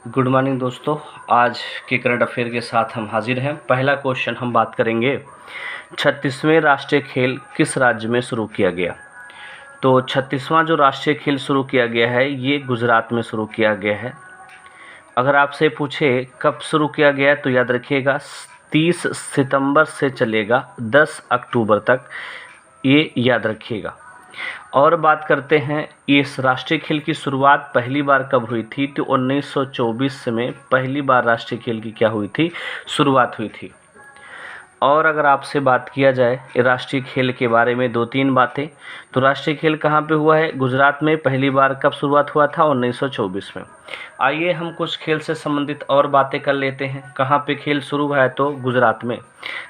Good morning दोस्तों। आज के करंट अफेयर के साथ हम हाजिर हैं। पहला क्वेश्चन हम बात करेंगे, 36वें राष्ट्रीय खेल किस राज्य में शुरू किया गया। तो 36वां जो राष्ट्रीय खेल शुरू किया गया है ये गुजरात में शुरू किया गया है। अगर आपसे पूछे कब शुरू किया गया तो याद रखिएगा 30 सितंबर से चलेगा 10 अक्टूबर तक, ये याद रखिएगा। और बात करते हैं इस राष्ट्रीय खेल की शुरुआत पहली बार कब हुई थी, तो 1924 में पहली बार राष्ट्रीय खेल की क्या हुई थी, शुरुआत हुई थी। और अगर आपसे बात किया जाए राष्ट्रीय खेल के बारे में दो तीन बातें, तो राष्ट्रीय खेल कहाँ पे हुआ है, गुजरात में पहली बार कब शुरुआत हुआ था, 1924 में। आइए हम कुछ खेल से संबंधित और बातें कर लेते हैं। कहाँ पे खेल शुरू हुआ है, तो गुजरात में।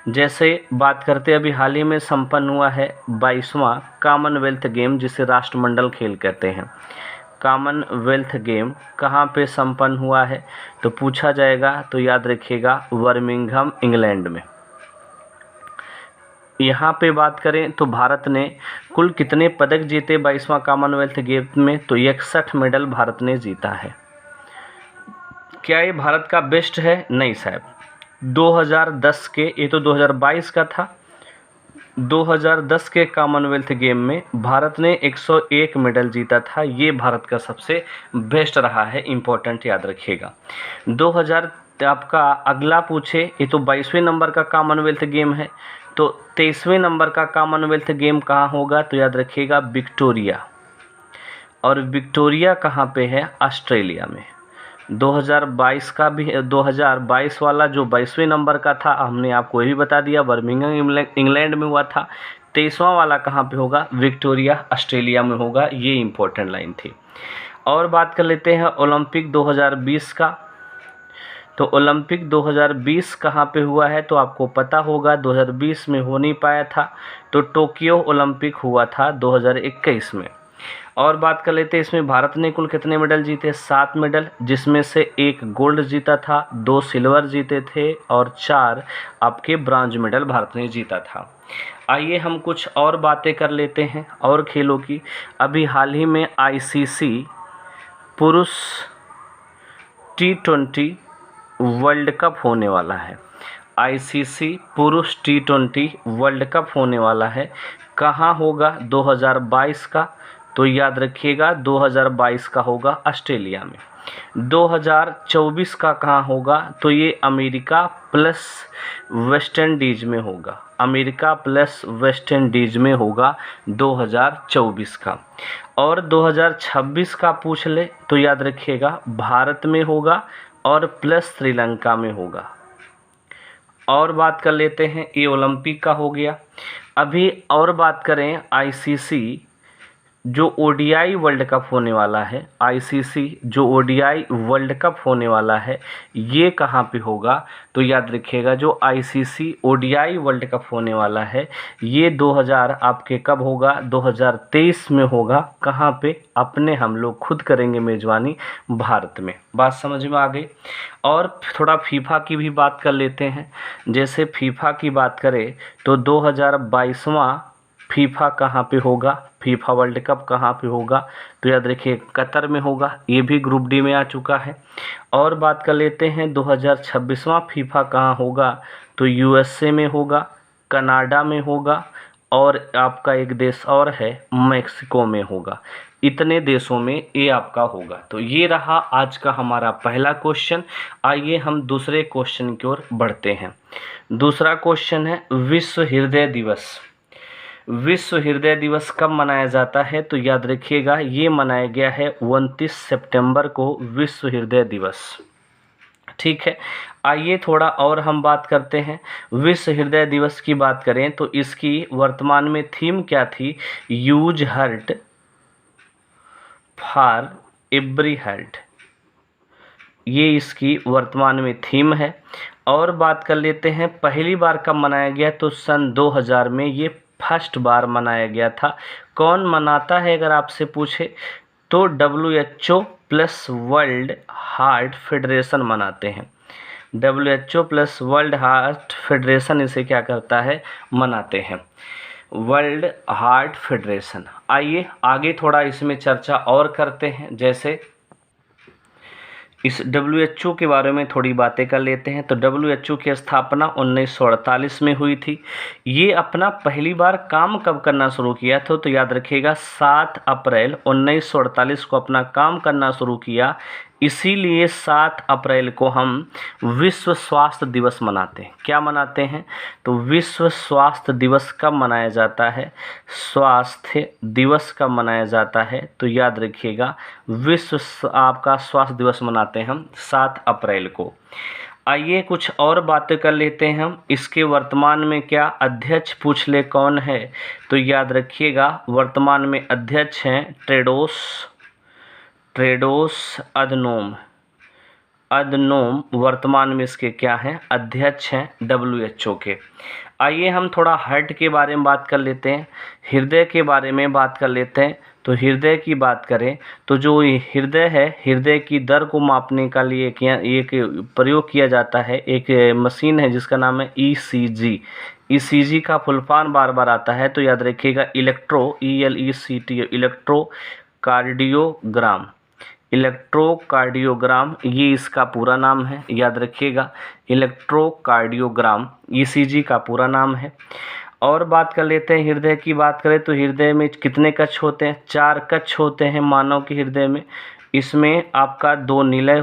जैसे बात करते अभी हाल ही में संपन्न हुआ है 22वां कॉमनवेल्थ गेम, जिसे राष्ट्रमंडल खेल कहते हैं। कॉमनवेल्थ गेम कहाँ पे संपन्न हुआ है, तो पूछा जाएगा तो याद रखिएगा बर्मिंघम इंग्लैंड में। यहाँ पे बात करें तो भारत ने कुल कितने पदक जीते 22वां कॉमनवेल्थ गेम में, तो 61 मेडल भारत ने जीता है। क्या ये भारत का बेस्ट है, नहीं साहब। 2010 के, ये तो 2022 का था, 2010 के कॉमनवेल्थ गेम में भारत ने 101 मेडल जीता था। ये भारत का सबसे बेस्ट रहा है, इम्पोर्टेंट याद रखिएगा। 2000 आपका अगला पूछे, ये तो 22वें नंबर का कॉमनवेल्थ गेम है, तो 23वें नंबर का कॉमनवेल्थ गेम कहाँ होगा, तो याद रखिएगा विक्टोरिया। और विक्टोरिया कहाँ पे है, ऑस्ट्रेलिया में। 2022 का भी, 2022 वाला जो 22वें नंबर का था हमने आपको ये भी बता दिया, बर्मिंघम इंग्लैंड में हुआ था। 23वां वाला कहाँ पे होगा, विक्टोरिया ऑस्ट्रेलिया में होगा। ये इंपॉर्टेंट लाइन थी। और बात कर लेते हैं ओलंपिक 2020 का। तो ओलंपिक 2020 कहाँ पे हुआ है, तो आपको पता होगा 2020 में हो नहीं पाया था, तो टोक्यो ओलंपिक हुआ था 2021 में। और बात कर लेते हैं इसमें भारत ने कुल कितने मेडल जीते, 7 मेडल, जिसमें से 1 गोल्ड जीता था, 2 सिल्वर जीते थे और 4 आपके ब्रॉन्ज मेडल भारत ने जीता था। आइए हम कुछ और बातें कर लेते हैं और खेलों की। अभी हाल ही में आईसीसी पुरुष T20 वर्ल्ड कप होने वाला है। आईसीसी पुरुष T20 वर्ल्ड कप होने वाला है। कहाँ होगा, 2022 का, तो याद रखिएगा 2022 का होगा ऑस्ट्रेलिया में। 2024 का कहाँ होगा, तो ये अमेरिका प्लस वेस्ट इंडीज में होगा। अमेरिका प्लस वेस्ट इंडीज में होगा 2024 का। और 2026 का पूछ ले तो याद रखिएगा भारत में होगा और प्लस श्रीलंका में होगा। और बात कर लेते हैं, ये ओलंपिक का हो गया। अभी और बात करें आईसीसी जो ओडीआई वर्ल्ड कप होने वाला है, आईसीसी जो ओडीआई वर्ल्ड कप होने वाला है, ये कहाँ पे होगा, तो याद रखिएगा जो आईसीसी ओडीआई वर्ल्ड कप होने वाला है ये 2000 आपके कब होगा, 2023 में होगा। कहाँ पे, अपने हम लोग खुद करेंगे मेज़बानी भारत में। बात समझ में आ गई। और थोड़ा फीफा की भी बात कर लेते हैं। जैसे फीफा की बात करें तो 2022वां फीफा कहाँ पे होगा, फीफा वर्ल्ड कप कहाँ पे होगा, तो याद रखिए कतर में होगा। ये भी ग्रुप डी में आ चुका है। और बात कर लेते हैं 2026वां फीफा कहाँ होगा, तो यूएसए में होगा, कनाडा में होगा और आपका एक देश और है मैक्सिको में होगा। इतने देशों में ये आपका होगा। तो ये रहा आज का हमारा पहला क्वेश्चन। आइए हम दूसरे क्वेश्चन की ओर बढ़ते हैं। दूसरा क्वेश्चन है विश्व हृदय दिवस। विश्व हृदय दिवस कब मनाया जाता है, तो याद रखिएगा ये मनाया गया है 29 सितंबर को विश्व हृदय दिवस। ठीक है। आइए थोड़ा और हम बात करते हैं। विश्व हृदय दिवस की बात करें तो इसकी वर्तमान में थीम क्या थी, use heart for every heart, ये इसकी वर्तमान में थीम है। और बात कर लेते हैं पहली बार कब मनाया गया, तो सन 2000 में ये फर्स्ट बार मनाया गया था। कौन मनाता है अगर आपसे पूछे तो WHO plus world heart federation मनाते हैं। WHO plus world heart federation इसे क्या करता है, मनाते हैं, वर्ल्ड हार्ट फेडरेशन। आइए आगे थोड़ा इसमें चर्चा और करते हैं। जैसे इस WHO के बारे में थोड़ी बातें कर लेते हैं। तो WHO की स्थापना 1948 में हुई थी। ये अपना पहली बार काम कब करना शुरू किया था? तो याद रखिएगा 7 अप्रैल 1948 को अपना काम करना शुरू किया। इसीलिए 7 अप्रैल को हम विश्व स्वास्थ्य दिवस मनाते हैं। क्या मनाते हैं? तो विश्व स्वास्थ्य दिवस कब मनाया जाता है? स्वास्थ्य दिवस कब मनाया जाता है? तो याद रखिएगा आपका स्वास्थ्य दिवस मनाते हैं हम 7 अप्रैल को। आइए कुछ और बातें कर लेते हैं हम। इसके वर्तमान में क्या अध्यक्ष पूछ ले कौन है? तो याद रखिएगा वर्तमान में अध्यक्ष हैं टेड्रोस अधनोम वर्तमान में इसके क्या हैं? अध्यक्ष हैं WHO के। आइए हम थोड़ा हार्ट के बारे में बात कर लेते हैं, हृदय के बारे में बात कर लेते हैं। तो हृदय की बात करें तो जो हृदय है, हृदय की दर को मापने का लिए एक प्रयोग किया जाता है, एक मशीन है जिसका नाम है ECG। ECG का फुल फॉर्म बार बार आता है, तो याद रखिएगा इलेक्ट्रोकार्डियोग्राम ये इसका पूरा नाम है। याद रखिएगा इलेक्ट्रोकार्डियोग्राम ECG का पूरा नाम है। और बात कर लेते हैं हृदय की बात करें तो हृदय में कितने कक्ष होते हैं? 4 कक्ष होते हैं मानव के हृदय में। इसमें आपका 2 निलय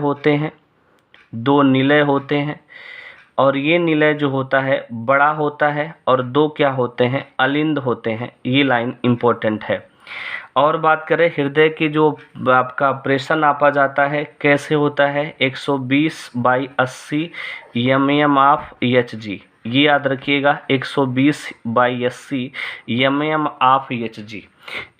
होते हैं और ये निलय जो होता है बड़ा होता है और 2 क्या होते हैं? अलिंद होते हैं। ये लाइन इम्पोर्टेंट है। और बात करें हृदय की जो आपका प्रेशर नापा जाता है कैसे होता है? 120/80 mm ऑफ Hg। ये याद रखिएगा 120/80 mm ऑफ Hg।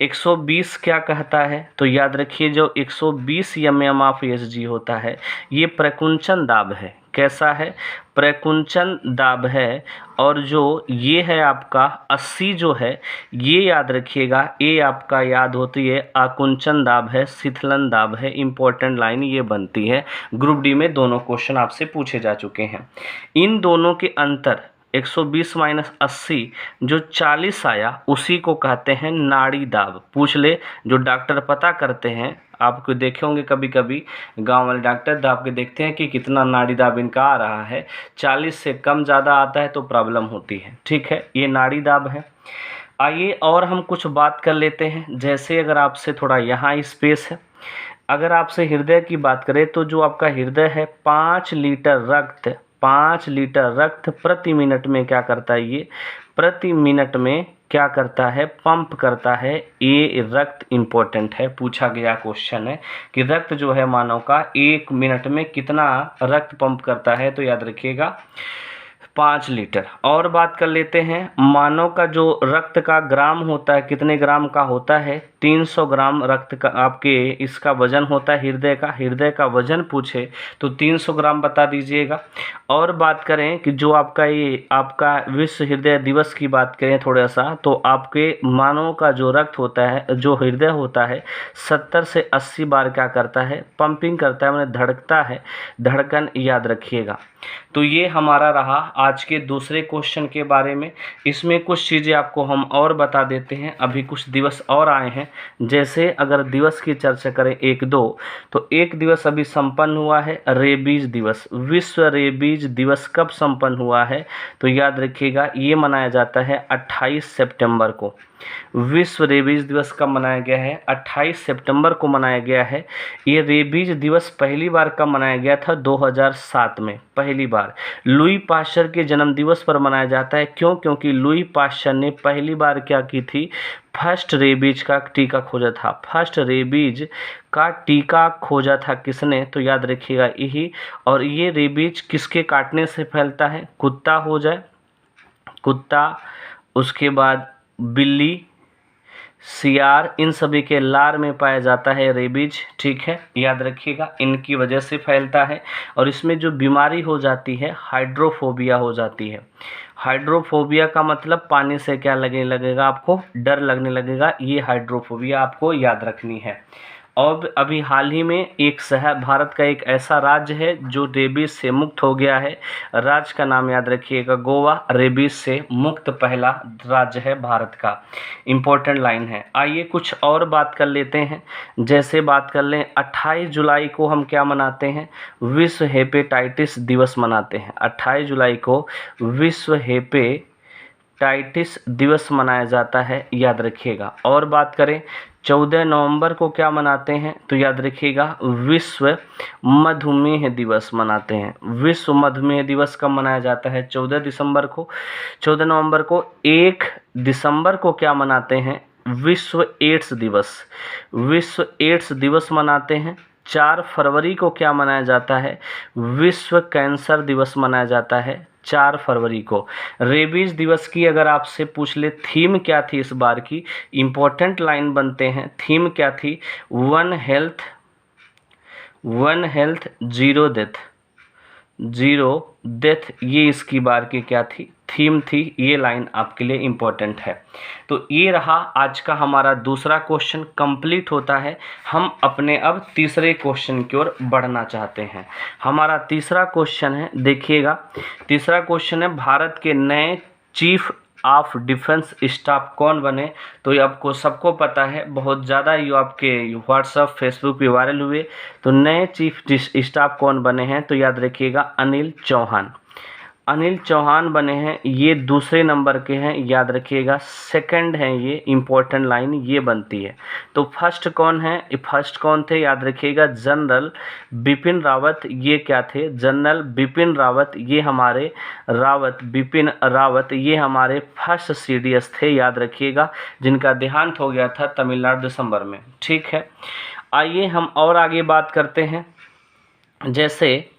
120 क्या कहता है? तो याद रखिए जो 120 mm ऑफ Hg होता है ये प्रकुंचन दाब है। कैसा है? प्रकुंचन दाब है। और जो ये है आपका 80 जो है ये याद रखिएगा, ये आपका याद होती है आकुंचन दाब है, शिथिलन दाब है। इंपॉर्टेंट लाइन ये बनती है। ग्रुप डी में दोनों क्वेश्चन आपसे पूछे जा चुके हैं। इन दोनों के अंतर 120 - 80 जो 40 आया उसी को कहते हैं नाड़ी दाब। पूछ ले जो डॉक्टर पता करते हैं, आपको देखे होंगे कभी कभी गांव वाले डॉक्टर दाब के देखते हैं कि कितना नाड़ी दाब इनका आ रहा है। 40 से कम ज़्यादा आता है तो प्रॉब्लम होती है। ठीक है, ये नाड़ी दाब है। आइए और हम कुछ बात कर लेते हैं। जैसे अगर आपसे थोड़ा यहाँ स्पेस है, अगर आपसे हृदय की बात करें तो जो आपका हृदय है 5 लीटर रक्त प्रति मिनट में क्या करता है? ये प्रति मिनट में क्या करता है? पंप करता है। ये रक्त इम्पोर्टेंट है, पूछा गया क्वेश्चन है कि रक्त जो है मानव का 1 मिनट में कितना रक्त पंप करता है? तो याद रखिएगा 5 लीटर। और बात कर लेते हैं मानव का जो रक्त का ग्राम होता है कितने ग्राम का होता है? 300 ग्राम रक्त का आपके इसका वजन होता है हृदय का वजन पूछे तो 300 ग्राम बता दीजिएगा। और बात करें कि जो आपका विश्व हृदय दिवस की बात करें थोड़ा सा, तो आपके मानव का जो रक्त होता है, जो हृदय होता है 70 से 80 बार क्या करता है? पंपिंग करता है, मतलब धड़कता है, धड़कन याद रखिएगा। तो ये हमारा रहा आज के दूसरे क्वेश्चन के बारे में। इसमें कुछ चीज़ें आपको हम और बता देते हैं। अभी कुछ दिवस और आए हैं, जैसे अगर दिवस की चर्चा करें 1-2 तो एक दिवस अभी संपन्न हुआ है रेबीज दिवस। विश्व रेबीज दिवस कब संपन्न हुआ है? तो याद रखिएगा ये मनाया जाता है 28 सितंबर को। विश्व रेबीज दिवस कब मनाया गया है? 28 सितंबर को मनाया गया है। ये रेबीज दिवस पहली बार कब मनाया गया था? 2007 में पहली बार लुई पाश्चर के जन्म दिवस पर मनाया जाता है। क्यों? क्योंकि लुई पाश्चर ने पहली बार क्या की थी? फर्स्ट रेबीज का टीका खोजा था। फर्स्ट रेबीज का टीका खोजा था किसने? तो याद रखिएगा यही। और ये रेबीज किसके काटने से फैलता है? कुत्ता हो जाए, कुत्ता, उसके बाद बिल्ली, सियार, इन सभी के लार में पाया जाता है रेबीज। ठीक है, याद रखिएगा इनकी वजह से फैलता है। और इसमें जो बीमारी हो जाती है हाइड्रोफोबिया हो जाती है। हाइड्रोफोबिया का मतलब पानी से क्या लगने लगेगा? आपको डर लगने लगेगा। ये हाइड्रोफोबिया आपको याद रखनी है। और अभी हाल ही में एक शहर, भारत का एक ऐसा राज्य है जो रेबीज से मुक्त हो गया है। राज्य का नाम याद रखिएगा, गोवा रेबीज से मुक्त पहला राज्य है भारत का। इम्पोर्टेंट लाइन है। आइए कुछ और बात कर लेते हैं। जैसे बात कर लें, 28 जुलाई को हम क्या मनाते हैं? विश्व हेपेटाइटिस दिवस मनाते हैं। 28 जुलाई को विश्व हेपेटाइटिस दिवस मनाया जाता है, याद रखिएगा। और बात करें 14 नवंबर को क्या मनाते हैं? तो याद रखिएगा, विश्व मधुमेह दिवस मनाते हैं। विश्व मधुमेह दिवस कब मनाया जाता है? 14 दिसंबर को। 14 नवंबर को। 1 दिसंबर को क्या मनाते हैं? विश्व एड्स दिवस। विश्व एड्स दिवस मनाते हैं। 4 फरवरी को क्या मनाया जाता है? विश्व कैंसर दिवस मनाया जाता है 4 फरवरी को। रेबीज दिवस की अगर आपसे पूछ ले थीम क्या थी इस बार की, इम्पोर्टेंट लाइन बनते हैं। थीम क्या थी? वन हेल्थ जीरो डेथ, ये इसकी बार की क्या थी? थीम थी। ये लाइन आपके लिए इम्पोर्टेंट है। तो ये रहा आज का हमारा दूसरा क्वेश्चन, कंप्लीट होता है। हम अपने अब तीसरे क्वेश्चन की ओर बढ़ना चाहते हैं। हमारा तीसरा क्वेश्चन है, देखिएगा, तीसरा क्वेश्चन है, भारत के नए चीफ ऑफ डिफेंस स्टाफ कौन बने? तो ये आपको सबको पता है, बहुत ज़्यादा ये आपके व्हाट्सएप फेसबुक पे वायरल हुए। तो नए चीफ स्टाफ कौन बने हैं? तो याद रखिएगा, अनिल चौहान। अनिल चौहान बने हैं। ये दूसरे नंबर के हैं, याद रखिएगा। सेकंड है ये, इम्पोर्टेंट लाइन ये बनती है। तो फर्स्ट कौन है? फर्स्ट कौन थे? याद रखिएगा, जनरल बिपिन रावत। ये क्या थे? जनरल बिपिन रावत। ये हमारे बिपिन रावत ये हमारे फर्स्ट CDS थे, याद रखिएगा, जिनका देहांत हो गया था तमिलनाडु दिसंबर में। ठीक है, आइए हम और आगे बात करते हैं। जैसे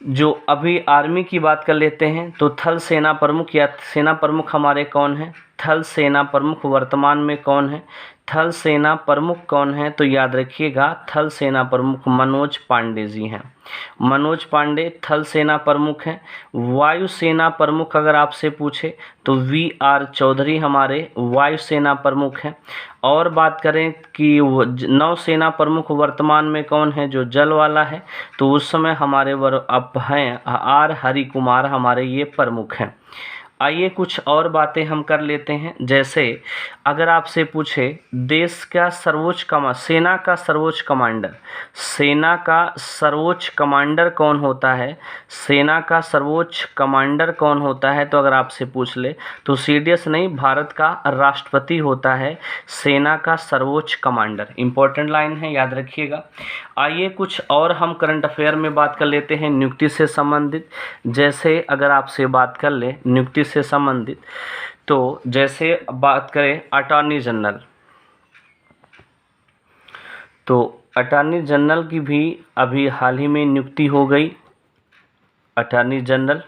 जो अभी आर्मी की बात कर लेते हैं, तो थल सेना प्रमुख या सेना प्रमुख हमारे कौन है? थल सेना प्रमुख वर्तमान में कौन है? थल सेना प्रमुख कौन है? तो याद रखिएगा, थल सेना प्रमुख मनोज पांडे जी हैं। मनोज पांडे थल सेना प्रमुख हैं। वायु सेना प्रमुख अगर आपसे पूछे तो VR चौधरी हमारे वायु सेना प्रमुख हैं। और बात करें कि नौसेना प्रमुख वर्तमान में कौन है, जो जल वाला है, तो उस समय हमारे अब हैं R हरि कुमार, हमारे ये प्रमुख हैं। आइए कुछ और बातें हम कर लेते हैं। जैसे अगर आपसे पूछे देश का सर्वोच्च सेना का सर्वोच्च कमांडर, सेना का सर्वोच्च कमांडर कौन होता है? सेना का सर्वोच्च कमांडर कौन होता है? तो अगर आपसे पूछ ले तो CDS नहीं, भारत का राष्ट्रपति होता है सेना का सर्वोच्च कमांडर। इंपॉर्टेंट लाइन है, याद रखिएगा। आइए कुछ और हम करंट अफेयर में बात कर लेते हैं नियुक्ति से संबंधित। जैसे अगर आपसे बात कर ले नियुक्ति से संबंधित, तो जैसे बात करें अटॉर्नी जनरल, तो अटॉर्नी जनरल की भी अभी हाल ही में नियुक्ति हो गई, अटॉर्नी जनरल।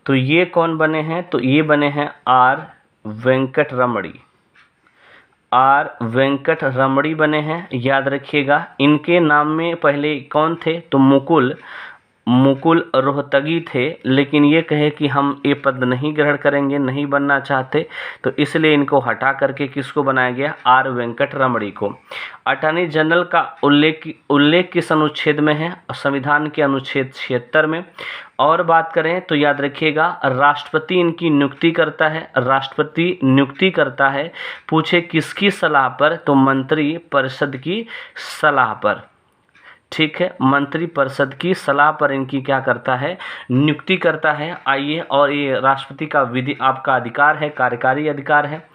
तो ये कौन बने हैं? तो ये बने हैं R वेंकट रमणी बने हैं, याद रखिएगा। इनके नाम में पहले कौन थे? तो मुकुल रोहतगी थे, लेकिन ये कहे कि हम ये पद नहीं ग्रहण करेंगे, नहीं बनना चाहते, तो इसलिए इनको हटा करके किसको बनाया गया? R वेंकट रमणी को। अटॉर्नी जनरल का उल्लेख किस अनुच्छेद में है? संविधान के अनुच्छेद 76 में। और बात करें तो याद रखिएगा, राष्ट्रपति इनकी नियुक्ति करता है, राष्ट्रपति नियुक्ति करता है। पूछे किसकी सलाह पर? तो मंत्री परिषद की सलाह पर। ठीक है, मंत्री परिषद की सलाह पर इनकी क्या करता है? नियुक्ति करता है। आइए, और ये राष्ट्रपति का विधि आपका अधिकार है, कार्यकारी अधिकार है।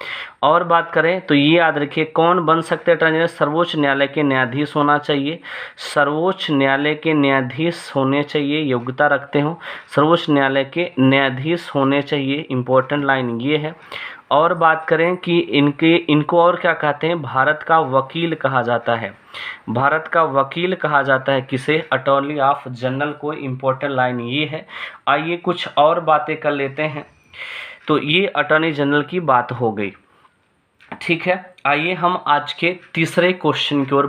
और बात करें तो ये याद रखिए, कौन बन सकते हैं अटॉर्नी जनरल? सर्वोच्च न्यायालय के न्यायाधीश होना चाहिए, सर्वोच्च न्यायालय के न्यायाधीश होने चाहिए, योग्यता रखते हो, सर्वोच्च न्यायालय के न्यायाधीश होने चाहिए। इंपॉर्टेंट लाइन ये है। और बात करें कि इनको और क्या कहते हैं? भारत का वकील कहा जाता है, भारत का वकील कहा जाता है किसे? अटॉर्नी ऑफ जनरल को। इम्पोर्टेंट लाइन ये है। आइए कुछ और बातें कर लेते हैं। तो ये अटॉर्नी जनरल की बात हो गई, ठीक है। आइए हम आज के तीसरे क्वेश्चन की ओर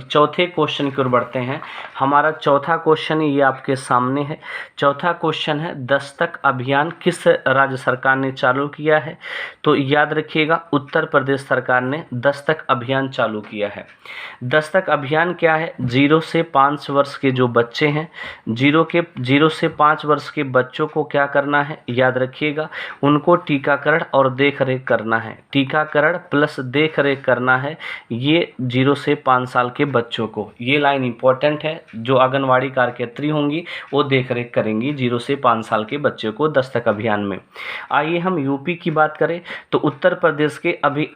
चौथे क्वेश्चन की ओर बढ़ते हैं। हमारा चौथा क्वेश्चन ये आपके सामने है। चौथा क्वेश्चन है, दस्तक अभियान किस राज्य सरकार ने चालू किया है? तो याद रखिएगा, उत्तर प्रदेश सरकार ने दस्तक अभियान चालू किया है। दस्तक अभियान क्या है? 0 से 5 वर्ष के जो बच्चे हैं, 0 से 5 वर्ष के बच्चों को क्या करना है? याद रखिएगा, उनको टीकाकरण और देखरेख करना है। टीकाकरण प्लस देखरेख करना है ये 0 से 5 साल के बच्चों को। ये लाइन इंपॉर्टेंट है। जो आंगनवाड़ी कार्यकर्त्री होंगी वो देखरेख करेंगी 0 से 5 साल के बच्चों को दस्तक अभियान में। आइए हम यूपी की बात करें तो उत्तर प्रदेश के अभी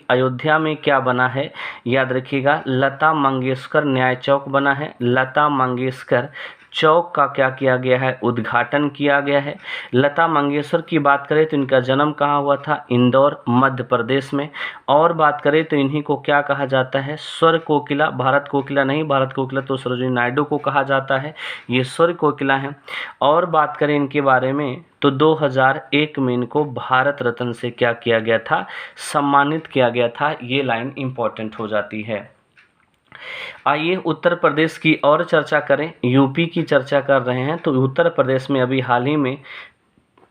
अयोध्या में क्या बना है? याद रखिएगा, लता मंगेशकर न्याय चौक बना है। लता मंगेशकर चौक का क्या किया गया है? उद्घाटन किया गया है। लता मंगेशकर की बात करें तो इनका जन्म कहाँ हुआ था? इंदौर, मध्य प्रदेश में। और बात करें तो इन्हीं को क्या कहा जाता है? स्वर कोकिला। भारत कोकिला नहीं, भारत कोकिला तो सरोजिनी नायडू को कहा जाता है, ये स्वर कोकिला है। और बात करें इनके बारे में तो 2001 में इनको भारत रत्न से क्या किया गया था? सम्मानित किया गया था। ये लाइन इंपॉर्टेंट हो जाती है। आइए उत्तर प्रदेश की और चर्चा करें। यूपी की चर्चा कर रहे हैं तो उत्तर प्रदेश में अभी हाल ही में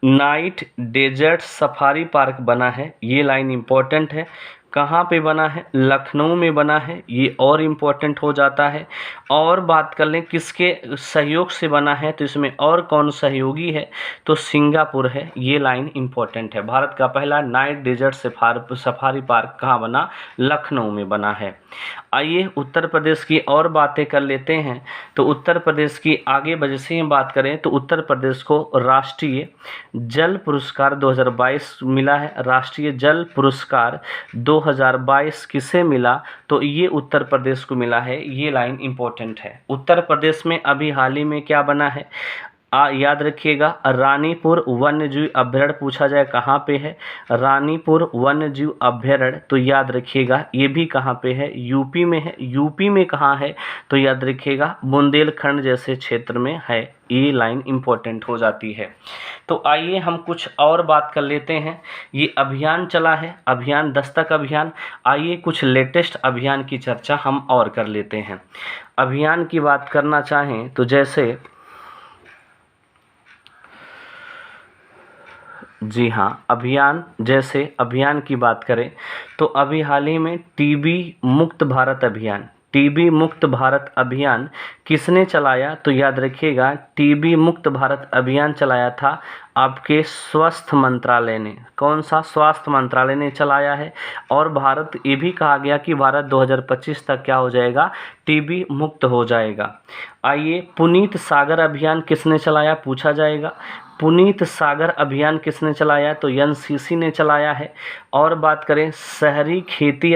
नाइट डेजर्ट सफारी पार्क बना है। ये लाइन इम्पोर्टेंट है। कहाँ पे बना है? लखनऊ में बना है। ये और इम्पोर्टेंट हो जाता है। और बात कर लें किसके सहयोग से बना है तो इसमें और कौन सहयोगी है? तो सिंगापुर है। ये लाइन इम्पोर्टेंट है। भारत का पहला नाइट डेजर्ट सफारी पार्क कहाँ बना? लखनऊ में बना है। आइए उत्तर प्रदेश की और बातें कर लेते हैं। तो उत्तर प्रदेश की आगे वजह से हम बात करें तो उत्तर प्रदेश को राष्ट्रीय जल पुरस्कार 2022 मिला है। राष्ट्रीय जल पुरस्कार 2022 किसे मिला? तो ये उत्तर प्रदेश को मिला है। ये लाइन इंपॉर्टेंट है। उत्तर प्रदेश में अभी हाल ही में क्या बना है? याद रखिएगा, रानीपुर वन्यजीव अभ्यारण्य पूछा जाए कहाँ पे है? रानीपुर वन्यजीव अभ्यारण्य तो याद रखिएगा ये भी कहाँ पे है? यूपी में है। यूपी में कहाँ है? तो याद रखिएगा बुंदेलखंड जैसे क्षेत्र में है। ये लाइन इंपॉर्टेंट हो जाती है। तो आइए हम कुछ और बात कर लेते हैं। ये अभियान चला है, अभियान दस्तक अभियान। आइए कुछ लेटेस्ट अभियान की चर्चा हम और कर लेते हैं। अभियान की बात करना चाहें तो जैसे जी हाँ, अभियान की बात करें तो अभी हाल ही में टीबी मुक्त भारत अभियान किसने चलाया? तो याद रखिएगा, टीबी मुक्त भारत अभियान चलाया था आपके स्वास्थ्य मंत्रालय ने। कौन सा? स्वास्थ्य मंत्रालय ने चलाया है। और भारत ये भी कहा गया कि भारत 2025 तक क्या हो जाएगा? टीबी मुक्त हो जाएगा। आइए पुनीत सागर अभियान किसने चलाया? पूछा जाएगा। पुनीत सागर अभियान किसने चलाया? तो एनसीसी ने चलाया है। और बात करें शहरी खेती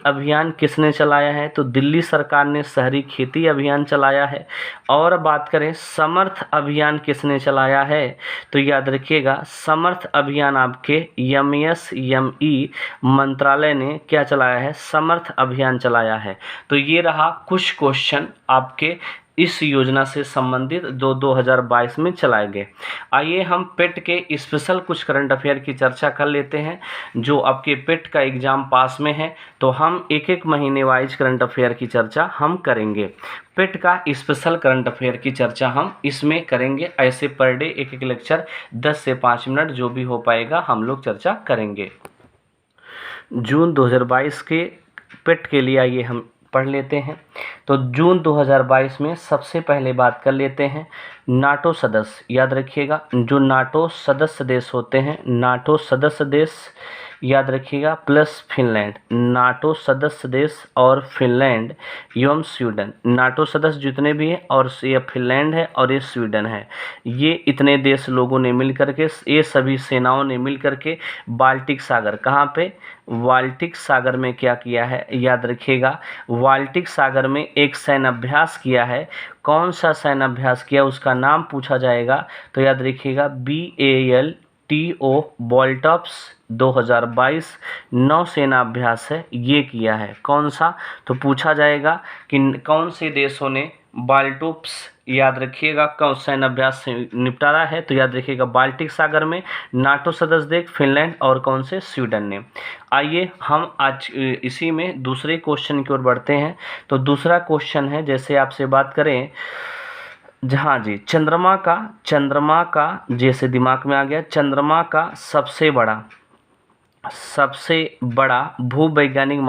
अभियान किसने चलाया है? तो दिल्ली सरकार ने शहरी खेती अभियान चलाया है। और बात करें समर्थ अभियान किसने चलाया है? तो याद रखिएगा, समर्थ अभियान आपके एमएसएमई मंत्रालय ने क्या चलाया है? समर्थ अभियान चलाया है। तो ये रहा कुछ क्वेश्चन आपके इस योजना से संबंधित 2022 में चलाए गए। आइए हम पेट के स्पेशल कुछ करंट अफेयर की चर्चा कर लेते हैं। जो आपके पेट का एग्जाम पास में है तो हम एक महीने वाइज करंट अफेयर की चर्चा हम करेंगे। पेट का स्पेशल करंट अफेयर की चर्चा हम इसमें करेंगे। ऐसे पर डे एक लेक्चर 10 से 5 मिनट जो भी हो पाएगा हम लोग चर्चा करेंगे। जून 2022 के पेट के लिए आइए हम पढ़ लेते हैं। तो जून 2022 में सबसे पहले बात कर लेते हैं नाटो सदस्य। याद रखिएगा, जो नाटो सदस्य देश होते हैं, नाटो सदस्य देश याद रखिएगा प्लस फिनलैंड। नाटो सदस्य देश और फिनलैंड एवं स्वीडन, नाटो सदस्य जितने भी हैं और ये फिनलैंड है और ये स्वीडन है। ये इतने देश लोगों ने मिल करके, ये सभी सेनाओं ने मिल करके बाल्टिक सागर, कहाँ पे? बाल्टिक सागर में क्या किया है? याद रखिएगा, बाल्टिक सागर में एक सैन्य अभ्यास किया है। कौन सा सैन्य अभ्यास किया उसका नाम पूछा जाएगा। तो याद रखिएगा BALTO बॉल्टॉप्स 2022 नौसेना अभ्यास है, ये किया है। कौन सा? तो पूछा जाएगा कि कौन से देशों ने बाल्टोप्स याद रखिएगा कौन सैन्य अभ्यास से निपटारा है, तो याद रखिएगा बाल्टिक सागर में। नाटो सदस्य देश फिनलैंड और कौन से, स्वीडन ने। आइए हम आज इसी में दूसरे क्वेश्चन की ओर बढ़ते हैं। तो दूसरा क्वेश्चन है, जैसे आपसे बात करें, जहाँ जी चंद्रमा का जैसे दिमाग में आ गया, चंद्रमा का सबसे बड़ा भूवैज्ञानिक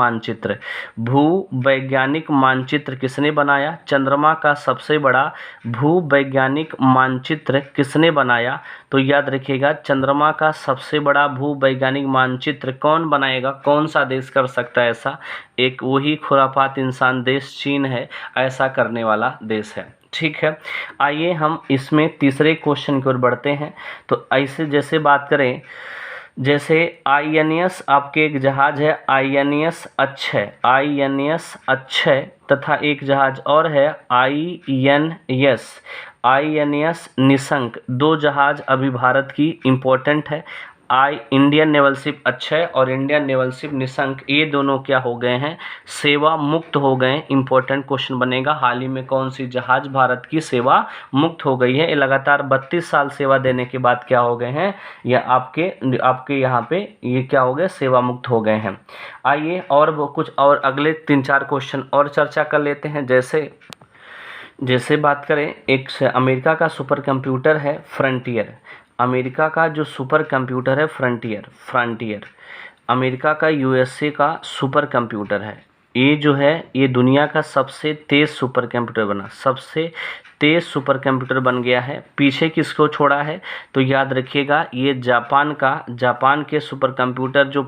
मानचित्र किसने बनाया? चंद्रमा का सबसे बड़ा भूवैज्ञानिक मानचित्र किसने बनाया? तो याद रखिएगा चंद्रमा का सबसे बड़ा भूवैज्ञानिक मानचित्र कौन बनाएगा? कौन सा देश कर सकता है ऐसा? एक वही खुरापात इंसान देश चीन है, ऐसा करने वाला देश है। ठीक है, आइए हम इसमें तीसरे क्वेश्चन की ओर बढ़ते हैं। तो ऐसे जैसे बात करें, जैसे आईएनएस आपके एक जहाज है आईएनएस अक्षय तथा एक जहाज और है आईएनएस निशंक। दो जहाज अभी भारत की इम्पोर्टेंट है। इंडियन नेवल शिप अक्षय और इंडियन नेवल शिप निशंक, ये दोनों क्या हो गए हैं? सेवा मुक्त हो गए। इंपॉर्टेंट क्वेश्चन बनेगा, हाल ही में कौन सी जहाज भारत की सेवा मुक्त हो गई है? ये लगातार 32 साल सेवा देने के बाद क्या हो गए हैं? या आपके यहाँ पे ये क्या हो गए? सेवा मुक्त हो गए हैं। आइए और कुछ और अगले 3-4 क्वेश्चन और चर्चा कर लेते हैं। जैसे बात करें, एक अमेरिका का सुपर कंप्यूटर है फ्रंटियर। अमेरिका का जो सुपर कंप्यूटर है फ्रंटियर अमेरिका का यूएसए का सुपर कंप्यूटर है। ये जो है ये दुनिया का सबसे तेज़ सुपर कंप्यूटर बन गया है। पीछे किसको छोड़ा है? तो याद रखिएगा ये जापान के सुपर कंप्यूटर जो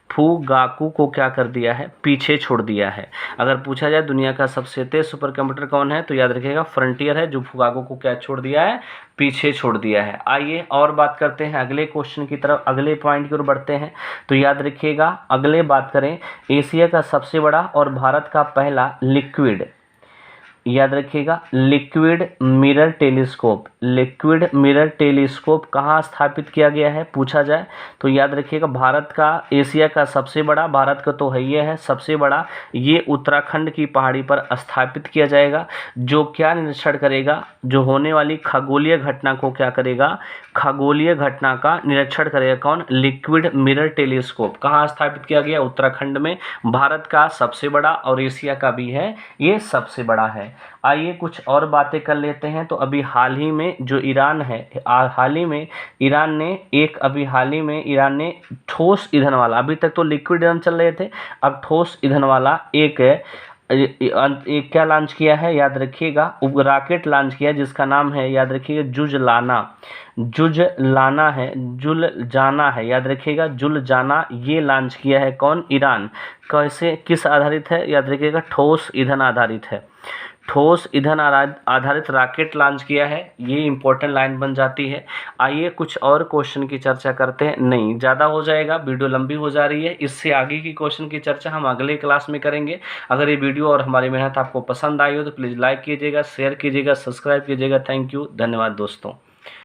फुगाकू को क्या कर दिया है? पीछे छोड़ दिया है। अगर पूछा जाए दुनिया का सबसे तेज सुपर कंप्यूटर कौन है, तो याद रखिएगा फ्रंटियर है, जो फुगाकू को क्या छोड़ दिया है? पीछे छोड़ दिया है। आइए और बात करते हैं अगले क्वेश्चन की तरफ, अगले पॉइंट की ओर बढ़ते हैं। तो याद रखिएगा अगले बात करें, एशिया का सबसे बड़ा और भारत का पहला लिक्विड मिरर टेलीस्कोप कहाँ स्थापित किया गया है? पूछा जाए तो याद रखिएगा एशिया का सबसे बड़ा, भारत का तो है ही है सबसे बड़ा, ये उत्तराखंड की पहाड़ी पर स्थापित किया जाएगा। जो क्या निरीक्षण करेगा? जो होने वाली खगोलीय घटना को क्या करेगा? खगोलीय घटना का निरीक्षण करेगा। कौन? Liquid mirror telescope. कहाँ स्थापित किया गया? उत्तराखंड में। भारत का सबसे बड़ा और एशिया का भी है ये सबसे बड़ा है। आइए कुछ और बातें कर लेते हैं। तो अभी हाल ही में जो ईरान है, ईरान ने ठोस ईंधन वाला, अभी तक तो लिक्विड ईंधन चल रहे थे, अब ठोस ईंधन वाला एक क्या लॉन्च किया है? याद रखिएगा रॉकेट लॉन्च किया जिसका नाम है, याद रखिएगा जुलजाना है, याद रखिएगा जुलजाना, ये लॉन्च किया है। कौन? ईरान। कैसे, किस आधारित है? याद रखिएगा ठोस ईंधन आधारित है। ठोस ईंधन आधारित रॉकेट लॉन्च किया है, ये इंपॉर्टेंट लाइन बन जाती है। आइए कुछ और क्वेश्चन की चर्चा करते हैं। नहीं ज़्यादा हो जाएगा, वीडियो लंबी हो जा रही है, इससे आगे की क्वेश्चन की चर्चा हम अगले क्लास में करेंगे। अगर ये वीडियो और हमारी मेहनत आपको पसंद आई हो तो प्लीज़ लाइक कीजिएगा, शेयर कीजिएगा, सब्सक्राइब कीजिएगा। थैंक यू, धन्यवाद दोस्तों।